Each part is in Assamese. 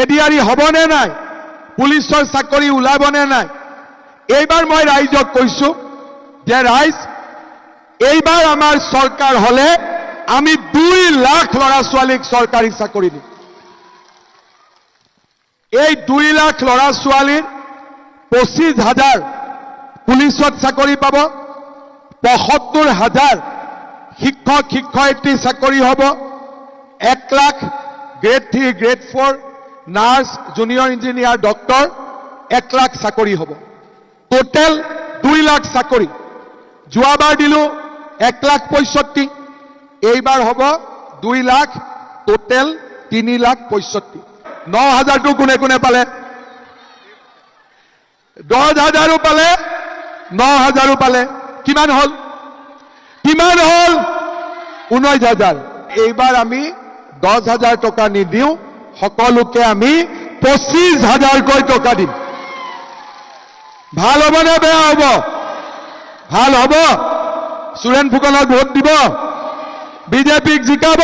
এডিআৰি হ'বনে নাই, পুলিচৰ চাকৰি ওলাবনে নাই। এইবাৰ মই ৰাইজক কৈছো যে ৰাইজ, এইবাৰ আমাৰ চৰকাৰ হলে আমি 2 লাখ ল'ৰা ছোৱালীক চৰকাৰী চাকৰি দিম। এই 2 লাখ ল'ৰা ছোৱালীৰ 25,000 পুলিচত চাকৰি পাব, 75,000 শিক্ষক শিক্ষয়িত্ৰী চাকৰি হ'ব, 1 lakh grade 3 grade 4 nurse junior engineer doctor 1 lakh চাকৰি হ'ব। টোটেল 2 লাখ চাকৰি। যোৱাবাৰ দিলো 1,65,000, এইবাৰ হ'ব 2 লাখ, টোটেল 3,65,000। 9,000টো কোনে কোনে পালে? 10,000ও পালে, 9,000ও পালে। কিমান হল? 19,000। এইবাৰ আমি 10,000 টকা নিদিওঁ, সকলোকে আমি 25,000কৈ টকা দিম। ভাল হ'বনে বেয়া হ'ব? ভাল হ'ব। সুৰেন ফুকনক ভোট দিব, বিজেপিক জিকাব,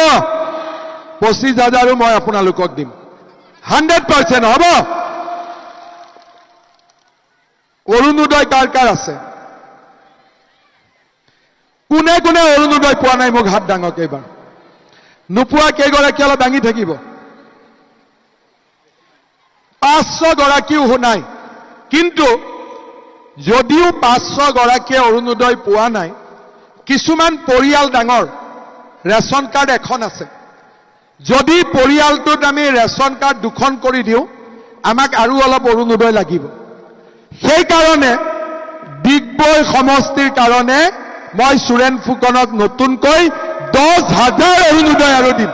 25,000ও মই আপোনালোকক দিম। 100% হ'ব। অৰুণোদয় কাৰ কাৰ আছে? কোনে কোনে অৰুণোদয় পোৱা নাই মোক হাত দাঙক এইবাৰ। নোপোৱা কেইগৰাকী অলপ দাঙি থাকিব। 500 গৰাকীও নাই। কিন্তু যদিও 500 গৰাকীয়ে অৰুণোদয় পোৱা নাই, কিছুমান পৰিয়াল ডাঙৰ, ৰেচন কাৰ্ড এখন আছে। যদি পৰিয়ালটোত আমি ৰেচন কাৰ্ড 2খন কৰি দিওঁ, আমাক আৰু অলপ অৰুণোদয় লাগিব। সেইকাৰণে ডিগবৈ সমষ্টিৰ কাৰণে মই সুৰেন ফুকনক নতুনকৈ 10,000 অৰুণোদয় আৰু দিম।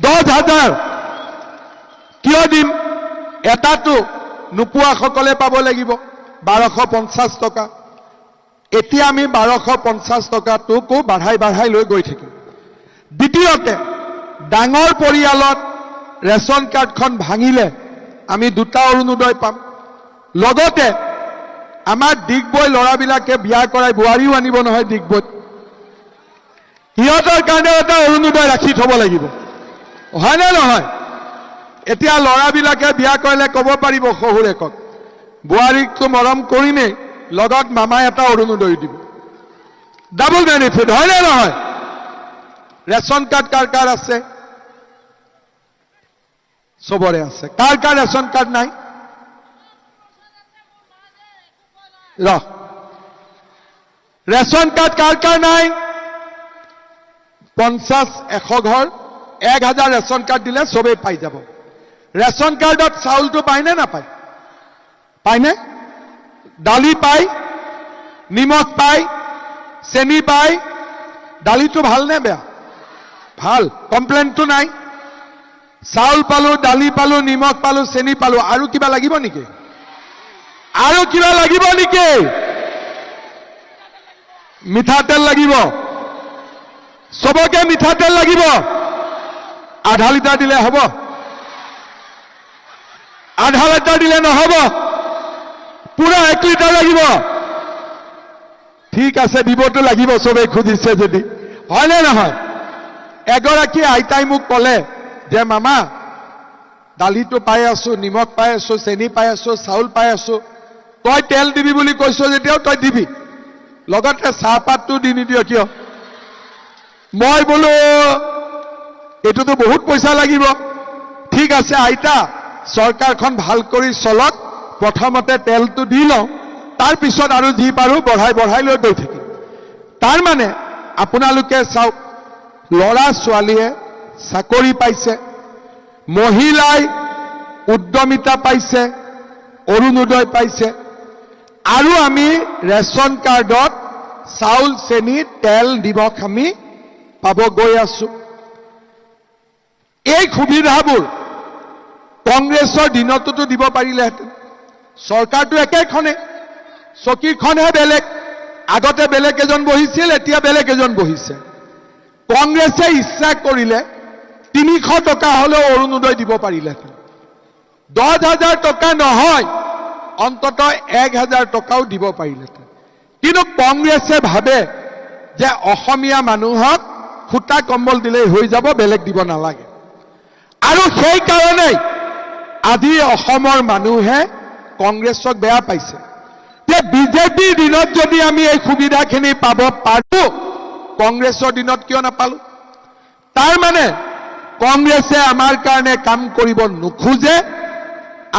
10,000 কিয় দিম? এটাটো নোপোৱাসকলে পাব লাগিব 1,250 টকা। এতিয়া আমি 1,250 টকাটোকো বাঢ়াই লৈ গৈ থাকিম। দ্বিতীয়তে, ডাঙৰ পৰিয়ালত ৰেচন কাৰ্ডখন ভাঙিলে আমি 2টা অৰুণোদয় পাম। লগতে আমাৰ ডিগবৈ ল'ৰাবিলাকে বিয়া কৰাই বোৱাৰীও আনিব নহয় ডিগবৈত, সিহঁতৰ কাৰণে এটা অৰুণোদয় ৰাখি থব লাগিব, হয়নে নহয়? এতিয়া ল'ৰাবিলাকে বিয়া কৰিলে ক'ব পাৰিব শহুৰেকক, বোৱাৰীকটো মৰম কৰিমেই, লগত মামাই এটা অৰুণোদয় দিব। ডাবল বেনিফিট, হয়নে নহয়? ৰেচন কাৰ্ড কাৰ কাৰ আছে? চবৰে আছে। কাৰ কাৰ ৰেচন কাৰ্ড নাই? ৰেচন কাৰ্ড কাৰ কাৰ নাই? 50-100 ঘৰ 1,000 ৰেচন কাৰ্ড দিলে চবেই পাই যাব। ৰেচন কাৰ্ডত চাউলটো পায়নে নাপায়? পায়নে? দালি পায়, নিমখ পায়, চেনি পায়। দালিটো ভালনে বেয়া? ভাল, কমপ্লেইনটো নাই। চাউল পালো, দালি পালো, নিমখ পালো, চেনি পালো। আৰু কিবা লাগিব নেকি? আৰু কিবা লাগিব নেকি? মিঠাতেল লাগিব। চবকে মিঠাতেল লাগিব। আধা লিটাৰ দিলে হ'ব? আধা লিটাৰ দিলে নহ'ব, পুৰা 1 লিটাৰ লাগিব। ঠিক আছে, দিবতো লাগিব, চবেই খুজিছে যদি, হয়নে নহয়? এগৰাকী আইতাই মোক ক'লে যে মামা, দালিটো পাই আছো, নিমখ পাই আছো, চেনি পাই আছো, চাউল পাই আছো, তই তেল দিবি বুলি কৈছ যেতিয়াও তই দিবি, লগতে চাহপাতটো দি নিদিয় কিয়? মই বোলো এইটোতো বহুত পইচা লাগিব। ঠিক আছে আইতা, চৰকাৰখন ভাল কৰি চলক, প্ৰথমতে তেলটো দি লওঁ, তাৰ পিছত আৰু যি পাৰো বঢ়াই লৈ গৈ থাকিম। তাৰ মানে আপোনালোকে চাওক, ল'ৰা ছোৱালীয়ে চাকৰি পাইছে, মহিলাই উদ্যমিতা পাইছে, অৰুণোদয় পাইছে, আৰু আমি ৰেচন কাৰ্ডত চাউল, চেনি, তেল, নিমখ আমি পাব গৈ আছো। এই সুবিধাবোৰ কংগ্ৰেছৰ দিনতো দিব পাৰিলেহেঁতেন। চৰকাৰটো একেখনে, চকীখনহে বেলেগ। আগতে বেলেগ এজন বহিছিল, এতিয়া বেলেগ এজন বহিছে। কংগ্ৰেছে ইচ্ছা কৰিলে 300 টকা হলেও অৰুণোদয় দিব পাৰিলেহেঁতেন। 10,000 টকা নহয়, অন্তত 1,000 টকাও দিব পাৰিলেহেঁতেন। কিন্তু কংগ্ৰেছে ভাবে যে অসমীয়া মানুহক সূতা কম্বল দিলেই হৈ যাব, বেলেগ দিব নালাগে। আৰু সেই কাৰণেই আজি অসমৰ মানুহে কংগ্ৰেছক বেয়া পাইছে যে বিজেপিৰ দিনত যদি আমি এই সুবিধাখিনি পাব পাৰো কংগ্ৰেছৰ দিনত কিয় নাপালো তাৰ মানে কংগ্ৰেছে আমাৰ কাৰণে কাম কৰিব নোখোজে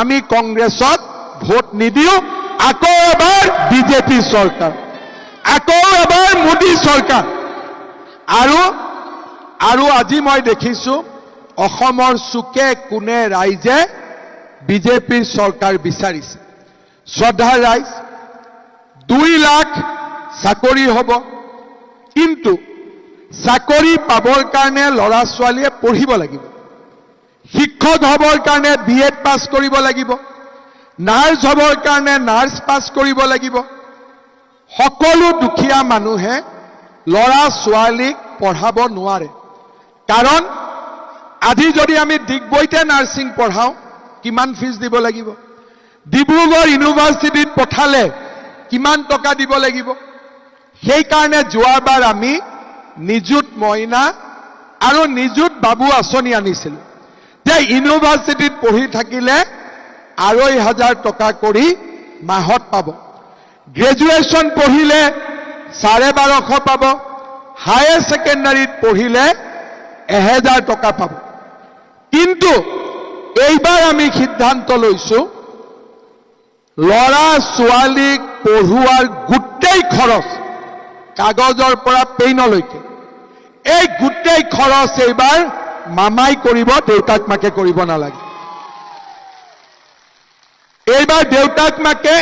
আমি কংগ্ৰেছত ভোট নিদিও আকৌ এবাৰ বিজেপি চৰকাৰ আকৌ এবাৰ মোদী চৰকাৰ আৰু আজি মই দেখিছো অসমৰ চুকে কোণে ৰাইজে বিজেপিৰ চৰকাৰ বিচাৰিছে শ্ৰদ্ধা ৰাইজ 2 লাখ চাকৰি হ'ব কিন্তু চাকৰি পাবৰ কাৰণে ল'ৰা ছোৱালীয়ে পঢ়িব লাগিব শিক্ষক হ'বৰ কাৰণে বিএড পাছ কৰিব লাগিব নাৰ্ছ হ'বৰ কাৰণে নাৰ্ছ পাছ কৰিব লাগিব সকলো দুখীয়া মানুহে ল'ৰা ছোৱালীক পঢ়াব নোৱাৰে কাৰণ আজি যদি আমি ডিগবৈতে নাৰ্ছিং পঢ়াও কিমান ফিজ দিব লাগিব ডিব্ৰুগড় ইউনিভাৰ্চিটিত পঠালে কিমান টকা দিব লাগিব সেই কাৰণে যোৱাবাৰ আমি নিযুত মইনা আৰু নিযুত বাবু আঁচনি আনিছিলোঁ যে ইউনিভাৰ্চিটিত পঢ়ি থাকিলে 2,500 টকা কৰি মাহত পাব গ্ৰেজুৱেশ্যন পঢ়িলে 1250 পাব হায়াৰ ছেকেণ্ডাৰীত পঢ়িলে 1000 টকা পাব কিন্তু এইবাৰ আমি সিদ্ধান্ত লৈছো ল'ৰা ছোৱালীক পঢ়ুৱাৰ গোটেই খৰচ কাগজৰ পৰা পেইনলৈকে এই গোটেই খৰচ এইবাৰ মামাই কৰিব দেউতাক মাকে কৰিব নালাগে এইবাৰ দেউতাক মাকে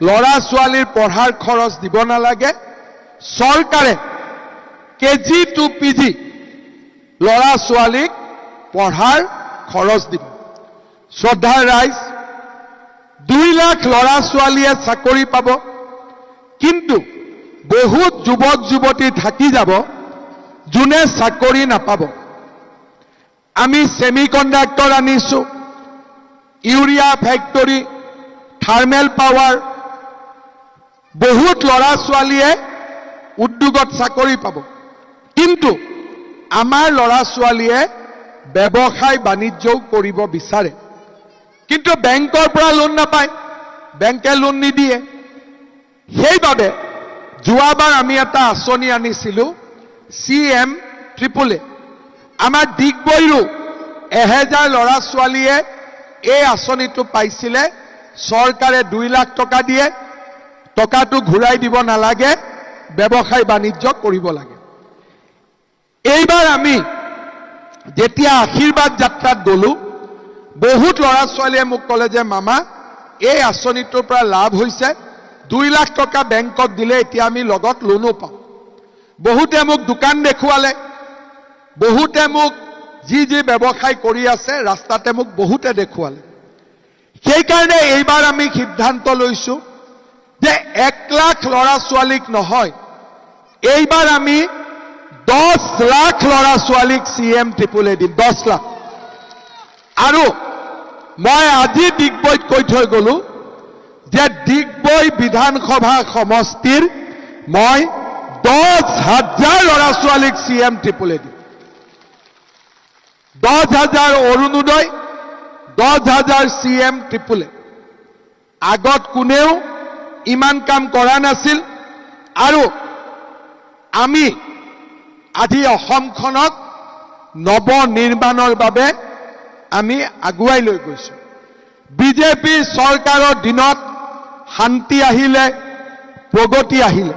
ল'ৰা ছোৱালীৰ পঢ়াৰ খৰচ দিব নালাগে চৰকাৰে কেজি টু পিজি ল'ৰা ছোৱালীক পঢ়াৰ খৰচ দিব শ্ৰদ্ধা ৰাইজ 2 লাখ ল'ৰা ছোৱালীয়ে চাকৰি পাব কিন্তু বহুত যুৱক যুৱতী থাকি যাব যোনে চাকৰি নাপাব আমি সেমিকন্ডাক্টৰ আনিছো ইউৰিয়া ফেক্টৰী থাৰ্মেল পাৱাৰ বহুত ল'ৰা ছোৱালীয়ে উদ্যোগত চাকৰি পাব কিন্তু আমাৰ ল'ৰা ছোৱালীয়ে ব্যৱসায় বাণিজ্যও কৰিব বিচাৰে কিন্তু বেংকৰ পৰা লোন নাপায় বেংকে লোন নিদিয়ে সেইবাবে যোৱাবাৰ আমি এটা আঁচনি আনিছিলো CM AAA আমাৰ ডিগবৈৰো 1000 ল'ৰা ছোৱালীয়ে এই আঁচনিটো পাইছিলে চৰকাৰে 2 লাখ টকা দিয়ে টকাটো ঘূৰাই দিব নালাগে ব্যৱসায় বাণিজ্য কৰিব লাগে এইবাৰ আমি যেতিয়া আশীৰ্বাদ যাত্ৰাত গলো বহুত ল'ৰা ছোৱালীয়ে মোক ক'লে যে মামা এই আঁচনিটোৰ পৰা লাভ হৈছে 2 লাখ টকা বেংকত দিলে এতিয়া আমি লগত লোনো পাওঁ বহুতে মোক দোকান দেখুৱালে বহুতে মোক যি ব্যৱসায় কৰি আছে ৰাস্তাতে মোক বহুতে দেখুৱালে সেই কাৰণে এইবাৰ আমি সিদ্ধান্ত লৈছো যে 1 লাখ ল'ৰা ছোৱালীক নহয় এইবাৰ আমি 10 লাখ ল'ৰা ছোৱালীক CM AAA দিম 10 লাখ আৰু মই আজি ডিগবৈত কৈ থৈ গলো যে ডিগবৈ বিধানসভা সমষ্টিৰ মই 10,000 ল'ৰা ছোৱালীক CM AAA দিম 10,000 অৰুণোদয় 10,000 CM AAA আগত কোনেও ইমান কাম কৰা নাছিল আৰু আমি আজি অসমখনক নৱ নিৰ্মাণৰ বাবে আমি আগুৱাই লৈ গৈছো বিজেপি চৰকাৰৰ দিনত শান্তি আহিলে প্ৰগতি আহিলে